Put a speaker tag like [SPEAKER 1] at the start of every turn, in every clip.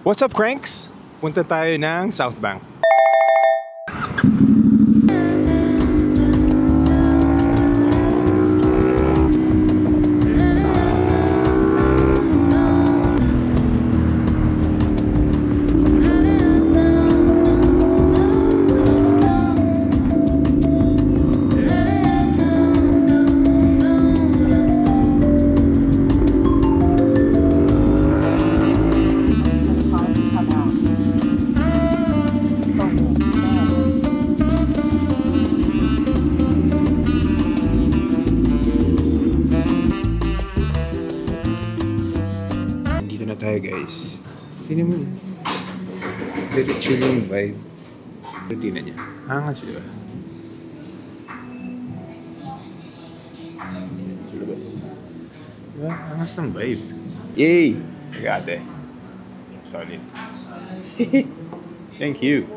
[SPEAKER 1] What's up, Cranks? Punta tayo ng South Bank. Tayo guys, tingnan mo, very chill yung vibe. Routine niya, angas diba? Sa labas, diba? Angas ng vibe. Yay! Agate, solid. Thank you.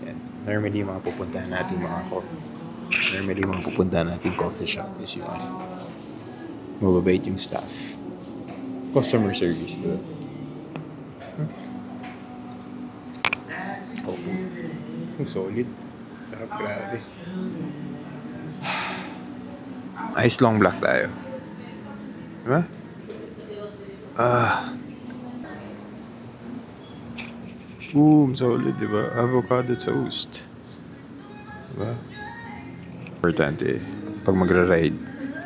[SPEAKER 1] Yan. Normally mga pupuntahan natin coffee shop is yung mababait yung staff. Customer service, diba? Oh, solid. Sarap, grabe. Ice long black tayo. Diba? Boom, solid, diba? Avocado toast. Diba? Importante, pag magra-ride,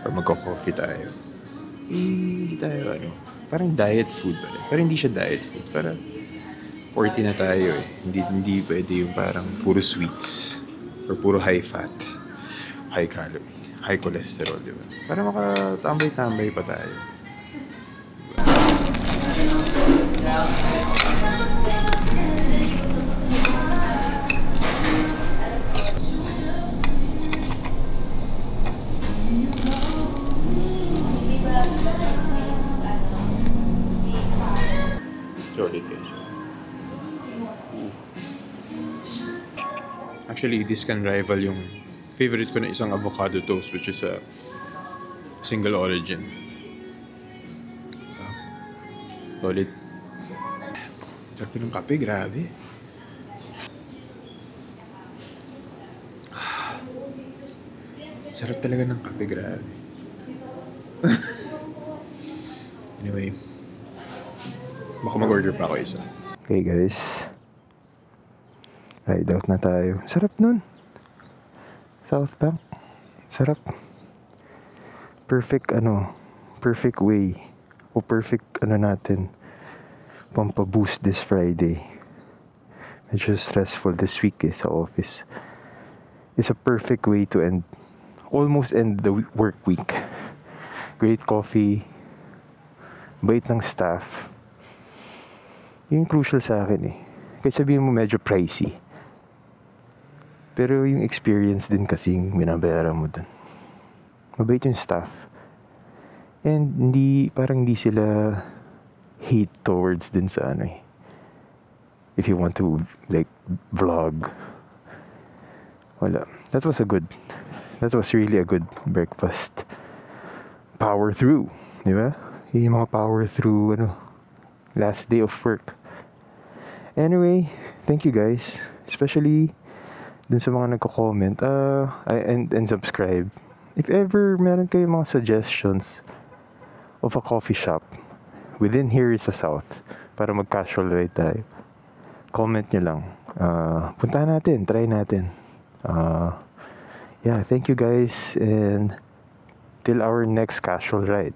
[SPEAKER 1] pag magko-coffee tayo, hindi tayo parang diet food ba? Pero hindi siya diet food. Parang 40 na tayo eh. Hindi pwede yung parang puro sweets or puro high fat, high calorie, high cholesterol, di ba? Para makatambay-tambay pa tayo. Actually, this can rival yung favorite ko na isang avocado toast, which is a single origin. Solid. Sarap ng kape, grabe. Sarap talaga ng kape, grabe. Anyway, baka mag-order pa ako isa. Okay guys, ride out na tayo. Sarap nun. South Bank. Sarap. Perfect way o perfect natin pampaboost this Friday. Medyo stressful this week sa office. It's a perfect way to almost end the work week. Great coffee, bait ng staff. Yung crucial sa akin eh. Kahit sabihin mo medyo pricey, pero yung experience din kasing binabayaran mo dun. Mabait yung staff. And parang hindi sila hate towards din sa if you want to like vlog. Wala. That was really a good breakfast. Power through, di ba? Yung mga power through last day of work. Anyway, thank you guys, especially dun sa mga nagko-comment and subscribe. If ever meron kayo mga suggestions of a coffee shop within here sa South para mag-casual ride tayo, comment nyo lang. Puntahan natin, try natin. Yeah, thank you guys, and till our next casual ride.